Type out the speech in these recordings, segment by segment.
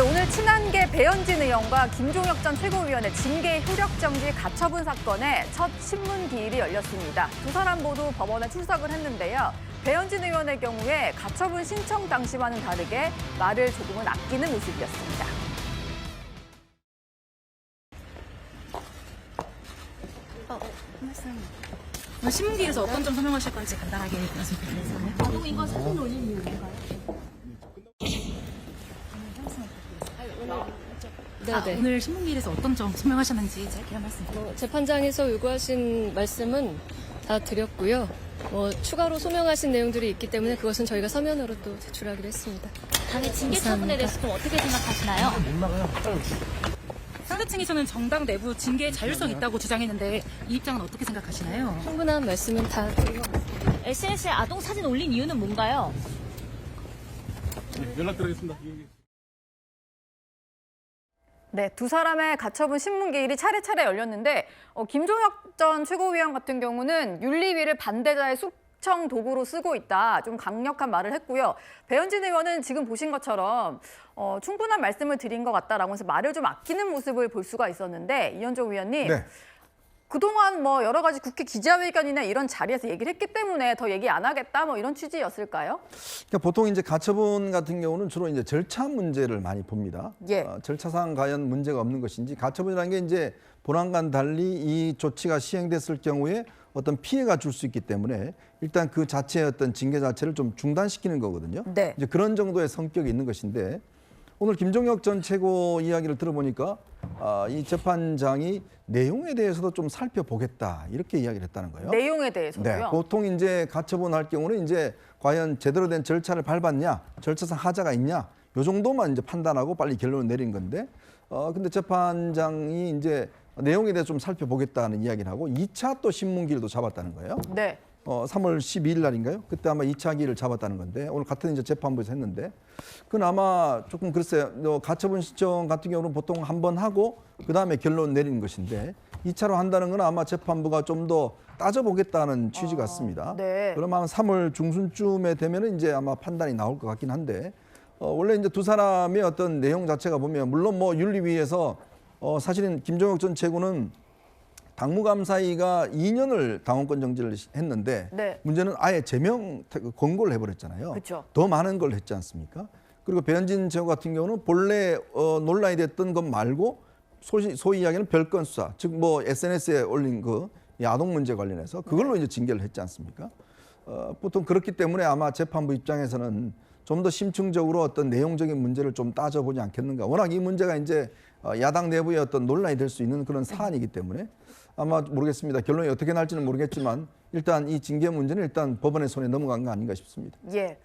오늘 친한계 배현진 의원과 김종혁 전 최고위원의 징계 효력정지 가처분 사건의 첫 신문 기일이 열렸습니다. 두 사람 모두 법원에 출석을 했는데요. 배현진 의원의 경우에 가처분 신청 당시와는 다르게 말을 조금은 아끼는 모습이었습니다. 신문기에서 어떤 점 설명하실 건지 간단하게 말씀드리겠습니다. 아동인권 사진 올린 이유인가요? 오늘 신문기에서 어떤 점 설명하셨는지 짧게 한 말씀. 재판장에서 요구하신 말씀은 다 드렸고요. 추가로 소명하신 내용들이 있기 때문에 그것은 저희가 서면으로 또 제출하기로 했습니다. 당의 징계 처분에 대해서 좀 어떻게 생각하시나요? 상대층에서는 정당 내부 징계의 자율성이 있다고 주장했는데 이 입장은 어떻게 생각하시나요? 충분한 말씀은 다 드리고 SNS에 아동 사진 올린 이유는 뭔가요? 연락드리겠습니다. 네, 두 사람의 가처분 신문 기일이 차례차례 열렸는데 김종혁 전 최고위원 같은 경우는 윤리위를 반대자의 숙청 도구로 쓰고 있다. 좀 강력한 말을 했고요. 배현진 의원은 지금 보신 것처럼 충분한 말씀을 드린 것 같다라고 해서 말을 좀 아끼는 모습을 볼 수가 있었는데 이현종 위원님. 네. 그동안 여러 가지 국회 기자회견이나 이런 자리에서 얘기를 했기 때문에 더 얘기 안 하겠다 이런 취지였을까요? 그러니까 보통 이제 가처분 같은 경우는 주로 이제 절차 문제를 많이 봅니다. 예. 절차상 과연 문제가 없는 것인지 가처분이라는 게 이제 본안과는 달리 이 조치가 시행됐을 경우에 어떤 피해가 줄 수 있기 때문에 일단 그 자체의 어떤 징계 자체를 좀 중단시키는 거거든요. 네. 이제 그런 정도의 성격이 있는 것인데 오늘 김종혁 전 최고 이야기를 들어보니까 이 재판장이 내용에 대해서도 좀 살펴보겠다 이렇게 이야기를 했다는 거예요. 내용에 대해서도요? 네, 보통 이제 가처분할 경우는 이제 과연 제대로 된 절차를 밟았냐, 절차상 하자가 있냐, 요 정도만 이제 판단하고 빨리 결론을 내린 건데, 근데 재판장이 이제 내용에 대해서 좀 살펴보겠다는 이야기를 하고 2차 또 신문기일도 잡았다는 거예요. 네. 3월 12일 날인가요? 그때 아마 2차 기일을 잡았다는 건데 오늘 같은 이제 재판부에서 했는데 그건 아마 조금 글쎄요. 가처분 신청 같은 경우는 보통 한 번 하고 그다음에 결론 내리는 것인데 2차로 한다는 건 아마 재판부가 좀 더 따져보겠다는 취지 같습니다. 네. 그럼 아마 3월 중순쯤에 되면은 이제 아마 판단이 나올 것 같긴 한데 원래 이제 두 사람의 어떤 내용 자체가 보면 물론 윤리위에서 사실은 김종혁 전 최고는 당무감사위가 2년을 당원권 정지를 했는데 네. 문제는 아예 제명 권고를 해버렸잖아요. 그쵸. 더 많은 걸 했지 않습니까? 그리고 배현진 최고 같은 경우는 본래 논란이 됐던 것 말고 소위 이야기하는 별건 수사, 즉 SNS에 올린 이 아동 문제 관련해서 그걸로 이제 징계를 했지 않습니까? 보통 그렇기 때문에 아마 재판부 입장에서는 좀 더 심층적으로 어떤 내용적인 문제를 좀 따져보지 않겠는가. 워낙 이 문제가 이제 야당 내부의 어떤 논란이 될 수 있는 그런 사안이기 때문에 아마 모르겠습니다. 결론이 어떻게 날지는 모르겠지만 일단 이 징계 문제는 일단 법원의 손에 넘어간 거 아닌가 싶습니다. 예.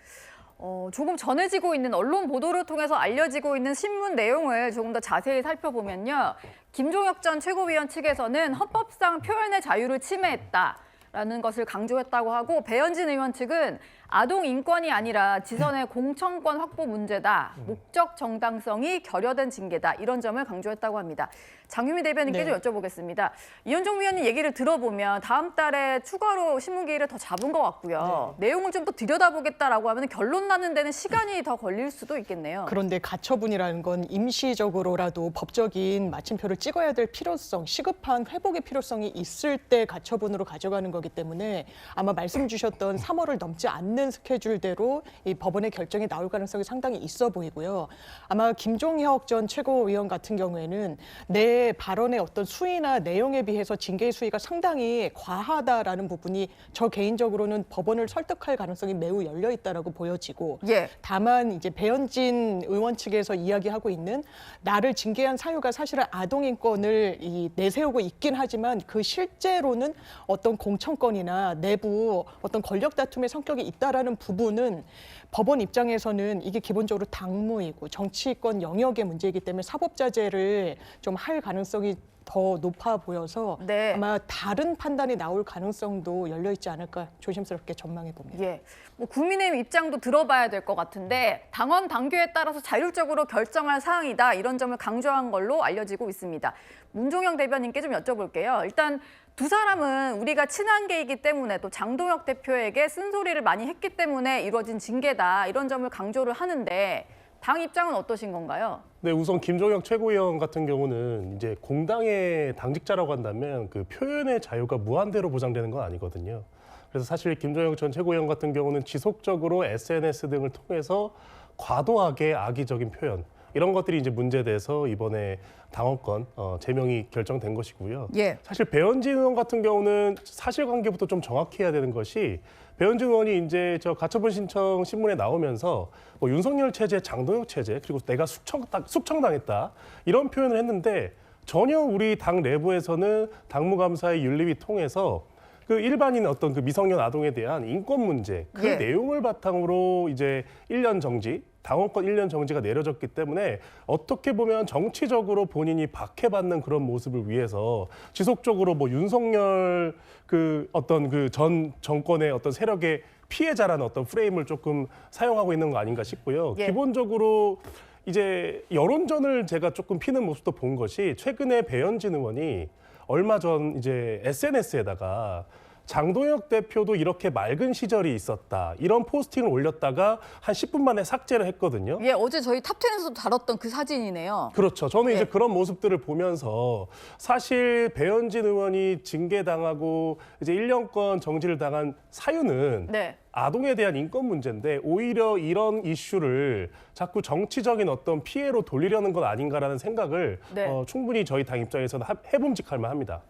조금 전해지고 있는 언론 보도를 통해서 알려지고 있는 신문 내용을 조금 더 자세히 살펴보면요. 김종혁 전 최고위원 측에서는 헌법상 표현의 자유를 침해했다라는 것을 강조했다고 하고 배현진 의원 측은 아동 인권이 아니라 지선의 공천권 확보 문제다. 목적 정당성이 결여된 징계다. 이런 점을 강조했다고 합니다. 장유미 대변인께 좀 여쭤보겠습니다. 이현종 위원님 얘기를 들어보면 다음 달에 추가로 신문기일을 더 잡은 것 같고요. 내용을 좀 더 들여다보겠다라고 하면 결론 나는 데는 시간이 더 걸릴 수도 있겠네요. 그런데 가처분이라는 건 임시적으로라도 법적인 마침표를 찍어야 될 필요성, 시급한 회복의 필요성이 있을 때 가처분으로 가져가는 거기 때문에 아마 말씀 주셨던 3월을 넘지 않는 스케줄대로 이 법원의 결정이 나올 가능성이 상당히 있어 보이고요. 아마 김종혁 전 최고위원 같은 경우에는 내 발언의 어떤 수위나 내용에 비해서 징계의 수위가 상당히 과하다라는 부분이 저 개인적으로는 법원을 설득할 가능성이 매우 열려 있다라고 보여지고 예. 다만 이제 배현진 의원 측에서 이야기하고 있는 나를 징계한 사유가 사실은 아동 인권을 내세우고 있긴 하지만 그 실제로는 어떤 공천권이나 내부 어떤 권력 다툼의 성격이 있다라는 부분은 법원 입장에서는 이게 기본적으로 당무이고 정치권 영역의 문제이기 때문에 사법자제를 좀 할 가능성이 더 높아 보여서 네. 아마 다른 판단이 나올 가능성도 열려 있지 않을까 조심스럽게 전망해 봅니다. 예, 국민의힘 입장도 들어봐야 될 것 같은데 당원 당규에 따라서 자율적으로 결정할 사항이다 이런 점을 강조한 걸로 알려지고 있습니다. 문종영 대변인께 좀 여쭤볼게요. 일단 두 사람은 우리가 친한계이기 때문에 또 장동혁 대표에게 쓴소리를 많이 했기 때문에 이루어진 징계다 이런 점을 강조를 하는데 당 입장은 어떠신 건가요? 네, 우선 김종혁 최고위원 같은 경우는 이제 공당의 당직자라고 한다면 그 표현의 자유가 무한대로 보장되는 건 아니거든요. 그래서 사실 김종혁 전 최고위원 같은 경우는 지속적으로 SNS 등을 통해서 과도하게 악의적인 표현 이런 것들이 이제 문제돼서 이번에 당원권 제명이 결정된 것이고요. 예. 사실 배현진 의원 같은 경우는 사실관계부터 좀 정확히 해야 되는 것이 배현진 의원이 이제 저 가처분 신청 신문에 나오면서 뭐 윤석열 체제, 장동혁 체제 그리고 내가 숙청당했다 이런 표현을 했는데 전혀 우리 당 내부에서는 당무감사의 윤리위 통해서 그 일반인 어떤 그 미성년 아동에 대한 인권 문제 그 예. 내용을 바탕으로 이제 1년 정지 당원권 1년 정지가 내려졌기 때문에 어떻게 보면 정치적으로 본인이 박해받는 그런 모습을 위해서 지속적으로 뭐 윤석열 그 어떤 그 전 정권의 어떤 세력의 피해자라는 어떤 프레임을 조금 사용하고 있는 거 아닌가 싶고요. 예. 기본적으로 이제 여론전을 제가 조금 피는 모습도 본 것이 최근에 배현진 의원이 얼마 전 이제 SNS에다가 장동혁 대표도 이렇게 맑은 시절이 있었다. 이런 포스팅을 올렸다가 한 10분 만에 삭제를 했거든요. 예, 어제 저희 탑10에서도 다뤘던 그 사진이네요. 그렇죠. 저는 이제 예. 그런 모습들을 보면서 사실 배현진 의원이 징계당하고 이제 1년권 정지를 당한 사유는 네. 아동에 대한 인권 문제인데 오히려 이런 이슈를 자꾸 정치적인 어떤 피해로 돌리려는 건 아닌가라는 생각을 네. 충분히 저희 당 입장에서는 해봄직할 만합니다.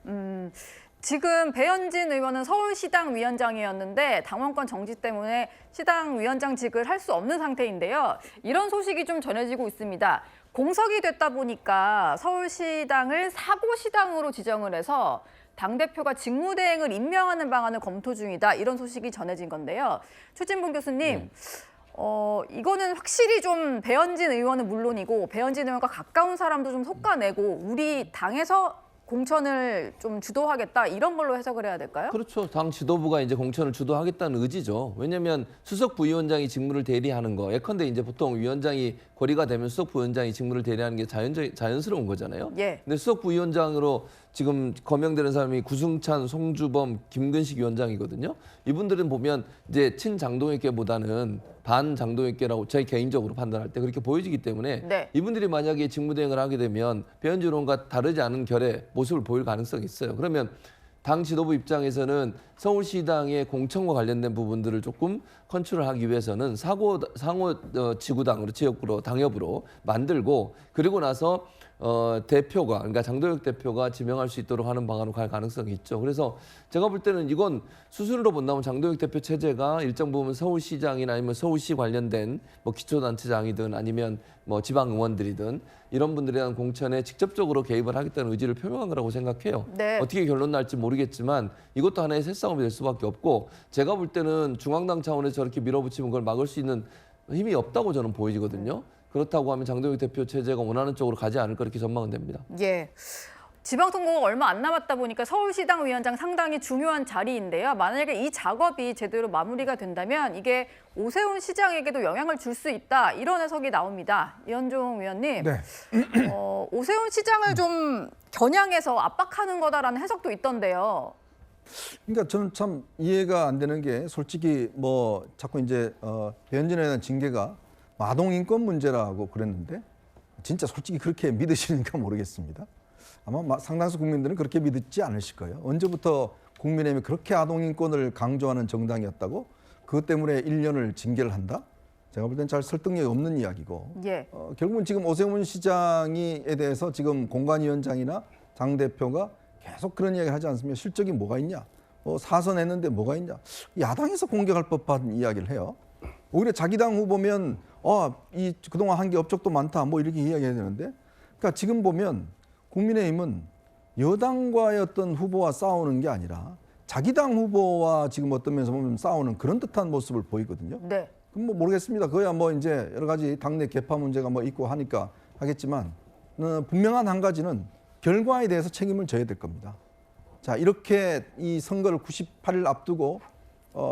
지금 배현진 의원은 서울시당 위원장이었는데 당원권 정지 때문에 시당 위원장직을 할 수 없는 상태인데요. 이런 소식이 좀 전해지고 있습니다. 공석이 됐다 보니까 서울시당을 사고시당으로 지정을 해서 당대표가 직무대행을 임명하는 방안을 검토 중이다. 이런 소식이 전해진 건데요. 최진봉 교수님, 이거는 확실히 좀 배현진 의원은 물론이고 배현진 의원과 가까운 사람도 좀 솎아내고 우리 당에서 공천을 좀 주도하겠다 이런 걸로 해석을 해야 될까요? 그렇죠. 당 지도부가 이제 공천을 주도하겠다는 의지죠. 왜냐하면 수석 부위원장이 직무를 대리하는 거, 예컨대 이제 보통 위원장이 거리가 되면 수석 부위원장이 직무를 대리하는 게 자연스러운 거잖아요. 예. 근데 수석 부위원장으로 지금 거명되는 사람이 구승찬, 송주범, 김근식 위원장이거든요. 이분들은 보면 이제 친장동혁계보다는 반장동혁계라고 저희 개인적으로 판단할 때 그렇게 보여지기 때문에 네. 이분들이 만약에 직무대행을 하게 되면 배현진 의원과 다르지 않은 결의 모습을 보일 가능성이 있어요. 그러면 당 지도부 입장에서는 서울시당의 공천과 관련된 부분들을 조금 컨트롤하기 위해서는 상호 지구당으로 지역구로 당협으로 만들고 그리고 나서 대표가 그러니까 장동혁 대표가 지명할 수 있도록 하는 방안으로 갈 가능성이 있죠. 그래서 제가 볼 때는 이건 수순으로 본다면 장동혁 대표 체제가 일정 부분 서울시장이나 아니면 서울시 관련된 뭐 기초단체장이든 아니면 뭐 지방 의원들이든 이런 분들에 대한 공천에 직접적으로 개입을 하겠다는 의지를 표명한 거라고 생각해요. 네. 어떻게 결론 날지 모르겠지만 이것도 하나의 새싸움이 될 수밖에 없고 제가 볼 때는 중앙당 차원에서 저렇게 밀어붙이면 그걸 막을 수 있는 힘이 없다고 저는 보이거든요. 그렇다고 하면 장동혁 대표 체제가 원하는 쪽으로 가지 않을까 이렇게 전망은 됩니다. 예. 지방선거가 얼마 안 남았다 보니까 서울시당 위원장 상당히 중요한 자리인데요. 만약에 이 작업이 제대로 마무리가 된다면 이게 오세훈 시장에게도 영향을 줄 수 있다. 이런 해석이 나옵니다. 이현종 위원님, 네. 오세훈 시장을 좀 겨냥해서 압박하는 거다라는 해석도 있던데요. 그러니까 저는 참 이해가 안 되는 게 솔직히 뭐 자꾸 이제 배현진에 대한 징계가 아동 인권 문제라고 그랬는데 진짜 솔직히 그렇게 믿으시니까 모르겠습니다. 아마 상당수 국민들은 그렇게 믿지 않으실 거예요. 언제부터 국민의힘이 그렇게 아동 인권을 강조하는 정당이었다고 그것 때문에 1년을 징계를 한다? 제가 볼 땐 잘 설득력이 없는 이야기고 예. 결국은 지금 오세훈 시장에 대해서 지금 공관위원장이나 당 대표가 계속 그런 이야기를 하지 않습니까? 실적이 뭐가 있냐? 사선했는데 뭐가 있냐? 야당에서 공격할 법한 이야기를 해요. 오히려 자기 당 후보면 이 그동안 한 게 업적도 많다 뭐 이렇게 이야기해야 되는데 그러니까 지금 보면 국민의힘은 여당과의 어떤 후보와 싸우는 게 아니라 자기 당 후보와 지금 어떤 면에서 보면 싸우는 그런 듯한 모습을 보이거든요. 네. 그럼 뭐 모르겠습니다. 그야 뭐 이제 여러 가지 당내 개파 문제가 뭐 있고 하니까 하겠지만 분명한 한 가지는 결과에 대해서 책임을 져야 될 겁니다. 자, 이렇게 이 선거를 98일 앞두고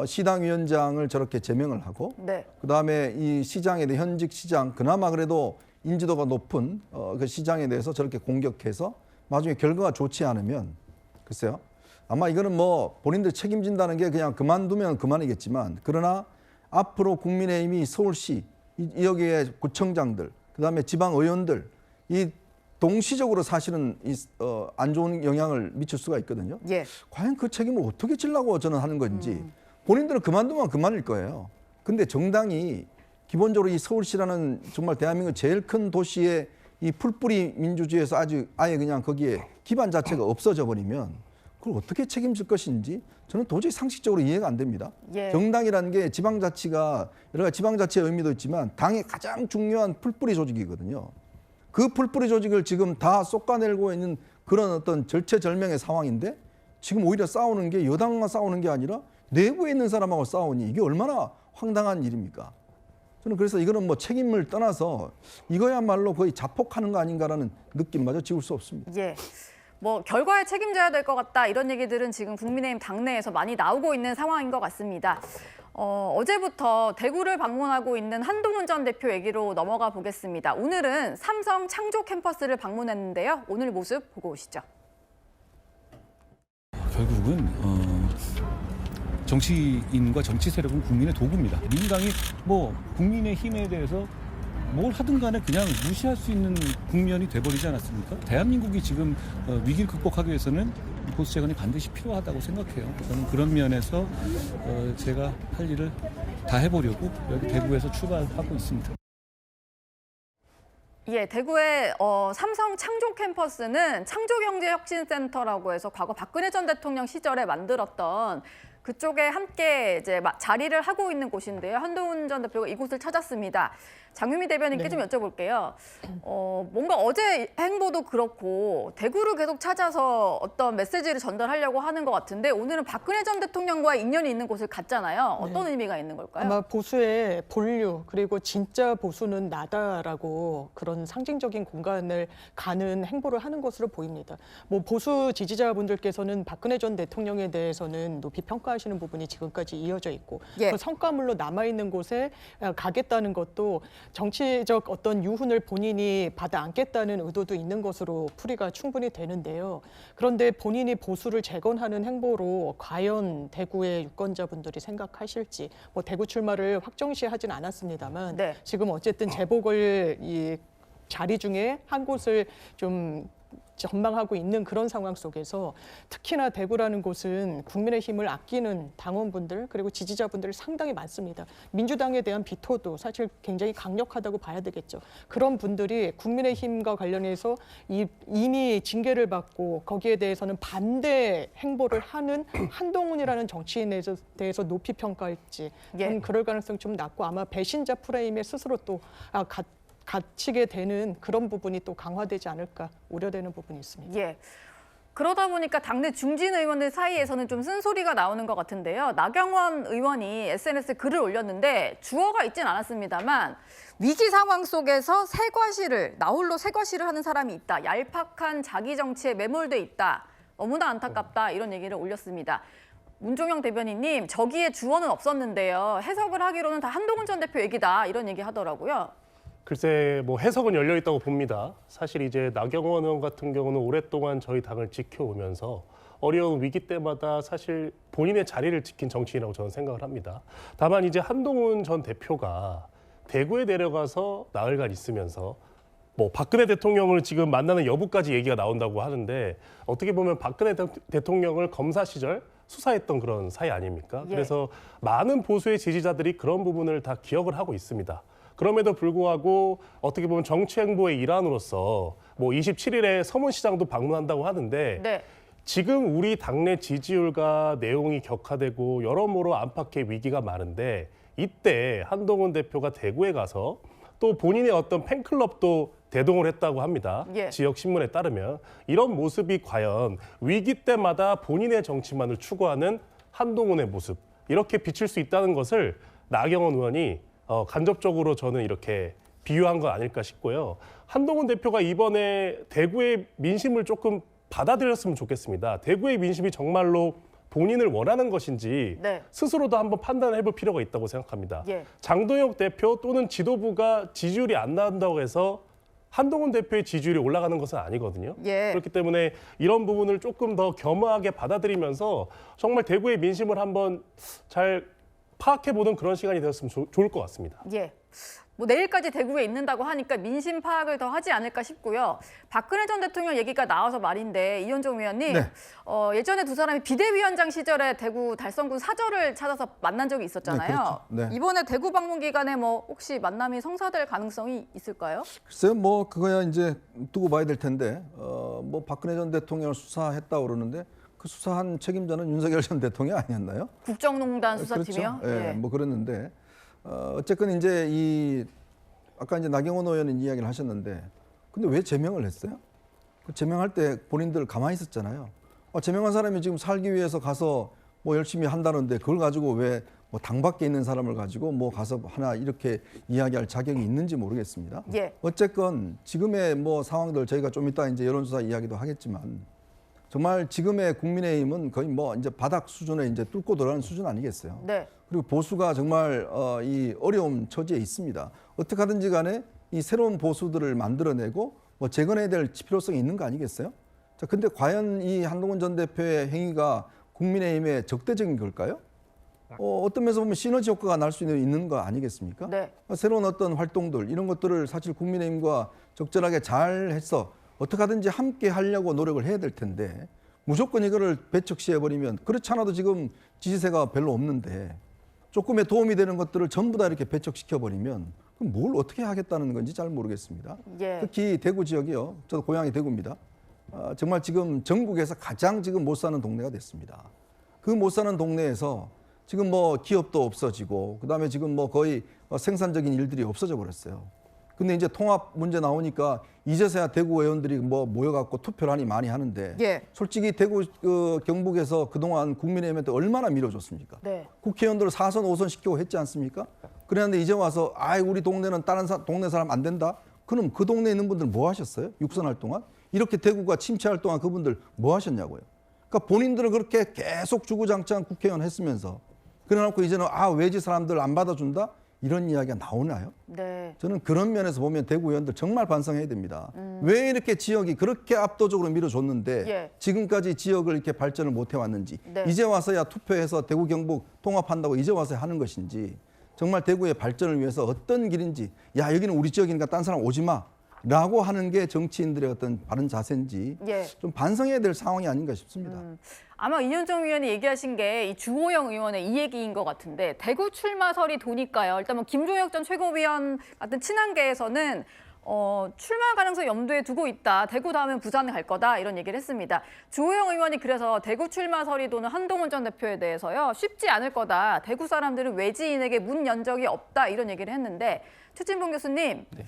시당 위원장을 저렇게 제명을 하고 네. 그다음에 이 시장에 대해 현직 시장 그나마 그래도 인지도가 높은 그 시장에 대해서 저렇게 공격해서 나중에 결과가 좋지 않으면 글쎄요. 아마 이거는 뭐 본인들 책임진다는 게 그냥 그만두면 그만이겠지만 그러나 앞으로 국민의힘이 서울시 여기에 구청장들, 그다음에 지방 의원들 이 동시적으로 사실은 안 좋은 영향을 미칠 수가 있거든요. 예. 과연 그 책임을 어떻게 지려고 저는 하는 건지 본인들은 그만두면 그만일 거예요. 근데 정당이 기본적으로 이 서울시라는 정말 대한민국 제일 큰 도시의 이 풀뿌리 민주주의에서 아예 그냥 거기에 기반 자체가 없어져 버리면 그걸 어떻게 책임질 것인지 저는 도저히 상식적으로 이해가 안 됩니다. 예. 정당이라는 게 지방자치가 여러 가지 지방자치의 의미도 있지만 당의 가장 중요한 풀뿌리 조직이거든요. 그 풀뿌리 조직을 지금 다 솎아내고 있는 그런 어떤 절체절명의 상황인데 지금 오히려 싸우는 게 여당과 싸우는 게 아니라 내부에 있는 사람하고 싸우니 이게 얼마나 황당한 일입니까? 저는 그래서 이거는 뭐 책임을 떠나서 이거야말로 거의 자폭하는 거 아닌가라는 느낌마저 지울 수 없습니다. 예. 뭐 결과에 책임져야 될 것 같다 이런 얘기들은 지금 국민의힘 당내에서 많이 나오고 있는 상황인 것 같습니다. 어제부터 대구를 방문하고 있는 한동훈 전 대표 얘기로 넘어가 보겠습니다. 오늘은 삼성 창조 캠퍼스를 방문했는데요. 오늘 모습 보고 오시죠. 결국은 정치인과 정치 세력은 국민의 도구입니다. 민주당이 뭐 국민의힘에 대해서 뭘 하든 간에 그냥 무시할 수 있는 국면이 돼버리지 않았습니까? 대한민국이 지금 위기를 극복하기 위해서는 보수 재건이 반드시 필요하다고 생각해요. 저는 그런 면에서 제가 할 일을 다 해보려고 여기 대구에서 출발하고 있습니다. 예, 대구의 삼성 창조 캠퍼스는 창조경제혁신센터라고 해서 과거 박근혜 전 대통령 시절에 만들었던 그쪽에 함께 이제 자리를 하고 있는 곳인데요. 한동훈 전 대표가 이곳을 찾았습니다. 장유미 대변인께 좀 여쭤볼게요. 뭔가 어제 행보도 그렇고 대구를 계속 찾아서 어떤 메시지를 전달하려고 하는 것 같은데 오늘은 박근혜 전 대통령과 인연이 있는 곳을 갔잖아요. 어떤 의미가 있는 걸까요? 아마 보수의 본류 그리고 진짜 보수는 나다라고 그런 상징적인 공간을 가는 행보를 하는 것으로 보입니다. 뭐 보수 지지자분들께서는 박근혜 전 대통령에 대해서는 높이 평가하시는 부분이 지금까지 이어져 있고 예. 그 성과물로 남아있는 곳에 가겠다는 것도 정치적 어떤 유훈을 본인이 받아 안겠다는 의도도 있는 것으로 풀이가 충분히 되는데요. 그런데 본인이 보수를 재건하는 행보로 과연 대구의 유권자분들이 생각하실지 뭐 대구 출마를 확정시하진 않았습니다만 네. 지금 어쨌든 재보궐 이 자리 중에 한 곳을 좀 전망하고 있는 그런 상황 속에서 특히나 대구라는 곳은 국민의힘을 아끼는 당원분들 그리고 지지자분들 상당히 많습니다. 민주당에 대한 비토도 사실 굉장히 강력하다고 봐야 되겠죠. 그런 분들이 국민의힘과 관련해서 이미 징계를 받고 거기에 대해서는 반대 행보를 하는 한동훈이라는 정치인에 대해서 높이 평가할지 예. 그럴 가능성이 좀 낮고 아마 배신자 프레임에 스스로 또 갇히게 되는 그런 부분이 또 강화되지 않을까 우려되는 부분이 있습니다. 예. 그러다 보니까 당내 중진 의원들 사이에서는 좀 쓴소리가 나오는 것 같은데요. 나경원 의원이 SNS에 글을 올렸는데 주어가 있진 않았습니다만 위기 상황 속에서 나홀로 새과시를 하는 사람이 있다. 얄팍한 자기 정치에 매몰돼 있다. 너무나 안타깝다. 이런 얘기를 올렸습니다. 문종영 대변인님, 저기에 주어는 없었는데요. 해석을 하기로는 다 한동훈 전 대표 얘기다. 이런 얘기 하더라고요. 글쎄 뭐 해석은 열려 있다고 봅니다. 사실 이제 나경원 의원 같은 경우는 오랫동안 저희 당을 지켜오면서 어려운 위기 때마다 사실 본인의 자리를 지킨 정치인이라고 저는 생각을 합니다. 다만 이제 한동훈 전 대표가 대구에 내려가서 나흘간 있으면서 뭐 박근혜 대통령을 지금 만나는 여부까지 얘기가 나온다고 하는데 어떻게 보면 박근혜 대통령을 검사 시절 수사했던 그런 사이 아닙니까? 예. 그래서 많은 보수의 지지자들이 그런 부분을 다 기억을 하고 있습니다. 그럼에도 불구하고 어떻게 보면 정치 행보의 일환으로서 뭐 27일에 서문시장도 방문한다고 하는데 네. 지금 우리 당내 지지율과 내용이 격화되고 여러모로 안팎의 위기가 많은데 이때 한동훈 대표가 대구에 가서 또 본인의 어떤 팬클럽도 대동을 했다고 합니다. 예. 지역 신문에 따르면 이런 모습이 과연 위기 때마다 본인의 정치만을 추구하는 한동훈의 모습 이렇게 비칠 수 있다는 것을 나경원 의원이 간접적으로 저는 이렇게 비유한 건 아닐까 싶고요. 한동훈 대표가 이번에 대구의 민심을 조금 받아들였으면 좋겠습니다. 대구의 민심이 정말로 본인을 원하는 것인지 네. 스스로도 한번 판단을 해볼 필요가 있다고 생각합니다. 예. 장동혁 대표 또는 지도부가 지지율이 안 나온다고 해서 한동훈 대표의 지지율이 올라가는 것은 아니거든요. 예. 그렇기 때문에 이런 부분을 조금 더 겸허하게 받아들이면서 정말 대구의 민심을 한번 잘 파악해보는 그런 시간이 되었으면 좋을 것 같습니다. 예. 뭐 내일까지 대구에 있는다고 하니까 민심 파악을 더 하지 않을까 싶고요. 박근혜 전 대통령 얘기가 나와서 말인데 이현종 위원님, 네. 예전에 두 사람이 비대위원장 시절에 대구 달성군 사저를 찾아서 만난 적이 있었잖아요. 네, 그렇죠. 네. 이번에 대구 방문 기간에 뭐 혹시 만남이 성사될 가능성이 있을까요? 글쎄요, 뭐 그거야 이제 두고 봐야 될 텐데, 뭐 박근혜 전 대통령을 수사했다고 그러는데 그 수사한 책임자는 윤석열 전 대통령 아니었나요? 국정농단 수사팀이요? 그렇죠. 예, 뭐 그랬는데 어쨌건 이제 이 아까 이제 나경원 의원은 이야기를 하셨는데, 근데 왜 제명을 했어요? 그 제명할 때 본인들 가만히 있었잖아요. 제명한 사람이 지금 살기 위해서 가서 뭐 열심히 한다는데 그걸 가지고 왜 뭐 당 밖에 있는 사람을 가지고 뭐 가서 하나 이렇게 이야기할 자격이 있는지 모르겠습니다. 예. 어쨌건 지금의 뭐 상황들 저희가 좀 이따 이제 여론조사 이야기도 하겠지만 정말 지금의 국민의힘은 거의 뭐 이제 바닥 수준에 이제 뚫고 들어가는 수준 아니겠어요. 네. 그리고 보수가 정말 이 어려움 처지에 있습니다. 어떻게 하든지 간에 이 새로운 보수들을 만들어내고 뭐 재건해야 될 필요성이 있는 거 아니겠어요? 자, 근데 과연 이 한동훈 전 대표의 행위가 국민의힘의 적대적인 걸까요? 어떤 면에서 보면 시너지 효과가 날 수 있는 거 아니겠습니까? 네. 새로운 어떤 활동들 이런 것들을 사실 국민의힘과 적절하게 잘 해서 어떻게 하든지 함께 하려고 노력을 해야 될 텐데 무조건 이거를 배척시해버리면, 그렇지 않아도 지금 지지세가 별로 없는데 조금의 도움이 되는 것들을 전부 다 이렇게 배척시켜버리면 그럼 뭘 어떻게 하겠다는 건지 잘 모르겠습니다. 예. 특히 대구 지역이요. 저도 고향이 대구입니다. 정말 지금 전국에서 가장 지금 못 사는 동네가 됐습니다. 그 못 사는 동네에서 지금 뭐 기업도 없어지고 그다음에 지금 뭐 거의 생산적인 일들이 없어져 버렸어요. 근데 이제 통합 문제 나오니까 이제서야 대구 의원들이 뭐 모여갖고 투표를 많이 하는데 예. 솔직히 대구 경북에서 그동안 국민의힘한테 얼마나 밀어줬습니까? 네. 국회의원들 4선 5선 시키고 했지 않습니까? 그랬는데 이제 와서 우리 동네는 다른 동네 사람 안 된다? 그럼 그 동네에 있는 분들 뭐 하셨어요? 육선할 동안? 이렇게 대구가 침체할 동안 그분들 뭐 하셨냐고요? 그러니까 본인들은 그렇게 계속 주구장창 국회의원 했으면서 그래놓고 이제는 외지 사람들 안 받아준다? 이런 이야기가 나오나요? 네. 저는 그런 면에서 보면 대구 의원들 정말 반성해야 됩니다. 왜 이렇게 지역이 그렇게 압도적으로 밀어줬는데 예. 지금까지 지역을 이렇게 발전을 못 해왔는지, 네. 이제 와서야 투표해서 대구 경북 통합한다고 이제 와서 하는 것인지, 정말 대구의 발전을 위해서 어떤 길인지, 야 여기는 우리 지역이니까 딴 사람 오지 마 라고 하는 게 정치인들의 어떤 바른 자세인지 예. 좀 반성해야 될 상황이 아닌가 싶습니다. 아마 이현정 의원이 얘기하신 게 이 주호영 의원의 이 얘기인 것 같은데, 대구 출마설이 도니까요. 일단 뭐 김종혁 전 최고위원 같은 친한계에서는 출마 가능성 염두에 두고 있다. 대구 다음엔 부산에 갈 거다. 이런 얘기를 했습니다. 주호영 의원이 그래서 대구 출마설이 도는 한동훈 전 대표에 대해서요. 쉽지 않을 거다. 대구 사람들은 외지인에게 문 연 적이 없다. 이런 얘기를 했는데, 최진봉 교수님, 네.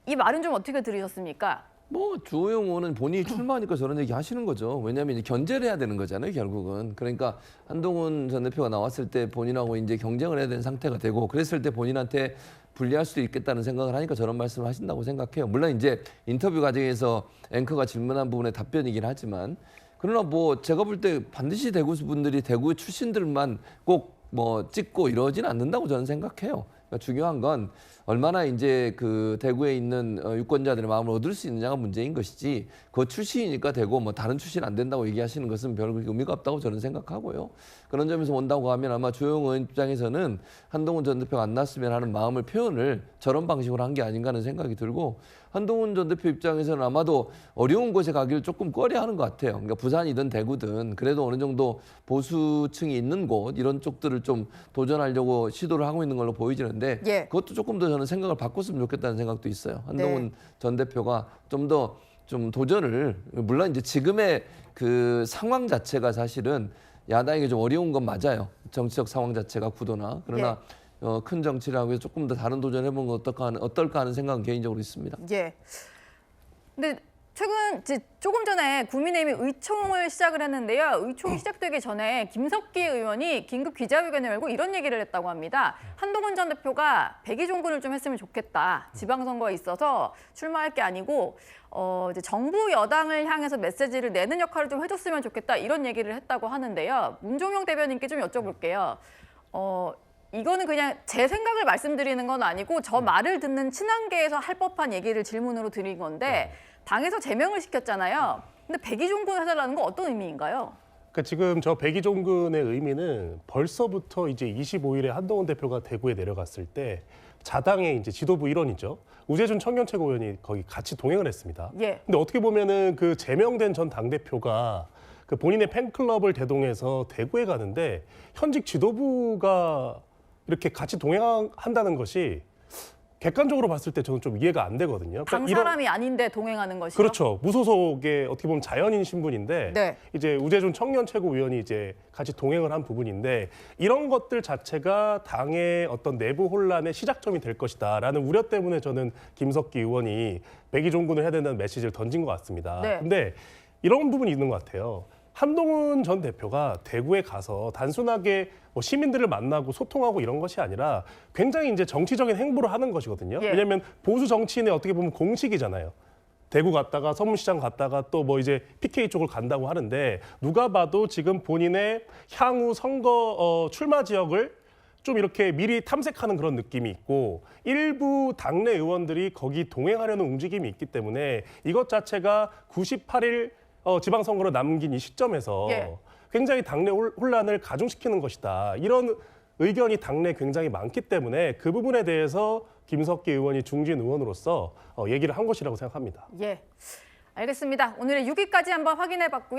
이 말은 좀 어떻게 들으셨습니까? 뭐 주호영 의원은 본인이 출마하니까 저런 얘기 하시는 거죠. 왜냐하면 이제 견제를 해야 되는 거잖아요, 결국은. 그러니까 한동훈 전 대표가 나왔을 때 본인하고 이제 경쟁을 해야 되는 상태가 되고, 그랬을 때 본인한테 불리할 수도 있겠다는 생각을 하니까 저런 말씀을 하신다고 생각해요. 물론 이제 인터뷰 과정에서 앵커가 질문한 부분의 답변이긴 하지만, 그러나 뭐 제가 볼 때 반드시 대구 분들이 대구 출신들만 꼭 뭐 찍고 이러진 않는다고 저는 생각해요. 그러니까 중요한 건 얼마나 이제 그 대구에 있는 유권자들의 마음을 얻을 수 있느냐가 문제인 것이지, 그 출신이니까 되고 뭐 다른 출신 안 된다고 얘기하시는 것은 별 의미가 없다고 저는 생각하고요. 그런 점에서 본다고 하면 아마 주호영 의원 입장에서는 한동훈 전 대표가 안 났으면 하는 마음을 표현을 저런 방식으로 한 게 아닌가 하는 생각이 들고, 한동훈 전 대표 입장에서는 아마도 어려운 곳에 가기를 조금 꺼려하는 것 같아요. 그러니까 부산이든 대구든 그래도 어느 정도 보수층이 있는 곳 이런 쪽들을 좀 도전하려고 시도를 하고 있는 걸로 보이지는데, 예. 그것도 조금 더 저는 생각을 바꿨으면 좋겠다는 생각도 있어요. 한동훈 전 대표가 좀 더 좀 도전을, 물론 이제 지금의 그 상황 자체가 사실은 야당에게 좀 어려운 건 맞아요. 정치적 상황 자체가 구도나. 그러나 큰 정치를 하고 조금 더 다른 도전을 해보는 건 어떨까 하는 생각은 개인적으로 있습니다. 예. 근데 조금 전에 국민의힘이 의총을 시작을 했는데요. 의총이 시작되기 전에 김석기 의원이 긴급 기자회견을 열고 이런 얘기를 했다고 합니다. 한동훈 전 대표가 백의종군을 좀 했으면 좋겠다. 지방선거에 있어서 출마할 게 아니고 이제 정부 여당을 향해서 메시지를 내는 역할을 좀 해줬으면 좋겠다. 이런 얘기를 했다고 하는데요. 문종영 대변인께 좀 여쭤볼게요. 이거는 그냥 제 생각을 말씀드리는 건 아니고 저 말을 듣는 친한계에서 할 법한 얘기를 질문으로 드린 건데, 당에서 제명을 시켰잖아요. 근데 백의종군 해달라는 건 어떤 의미인가요? 그러니까 지금 저 백의종군의 의미는 벌써부터 이제 25일에 한동훈 대표가 대구에 내려갔을 때 자당의 이제 지도부 일원이죠. 우재준 청년 최고위원이 거기 같이 동행을 했습니다. 예. 근데 어떻게 보면은 그 제명된 전 당대표가 그 본인의 팬클럽을 대동해서 대구에 가는데 현직 지도부가 이렇게 같이 동행한다는 것이 객관적으로 봤을 때 저는 좀 이해가 안 되거든요. 당 그러니까 사람이 아닌데 동행하는 것이요? 그렇죠. 무소속의 어떻게 보면 자연인 신분인데 네. 이제 우재준 청년 최고위원이 이제 같이 동행을 한 부분인데 이런 것들 자체가 당의 어떤 내부 혼란의 시작점이 될 것이다라는 우려 때문에 저는 김석기 의원이 백의종군을 해야 된다는 메시지를 던진 것 같습니다. 네. 근데 이런 부분이 있는 것 같아요. 한동훈 전 대표가 대구에 가서 단순하게 뭐 시민들을 만나고 소통하고 이런 것이 아니라 굉장히 이제 정치적인 행보를 하는 것이거든요. 예. 왜냐하면 보수 정치인의 어떻게 보면 공식이잖아요. 대구 갔다가 서문시장 갔다가 또 뭐 이제 PK 쪽을 간다고 하는데 누가 봐도 지금 본인의 향후 선거 출마 지역을 좀 이렇게 미리 탐색하는 그런 느낌이 있고 일부 당내 의원들이 거기 동행하려는 움직임이 있기 때문에 이것 자체가 98일 지방선거로 남긴 이 시점에서 예. 굉장히 당내 혼란을 가중시키는 것이다. 이런 의견이 당내 굉장히 많기 때문에 그 부분에 대해서 김석기 의원이 중진 의원으로서 얘기를 한 것이라고 생각합니다. 예. 알겠습니다. 오늘의 6위까지 한번 확인해 봤고요.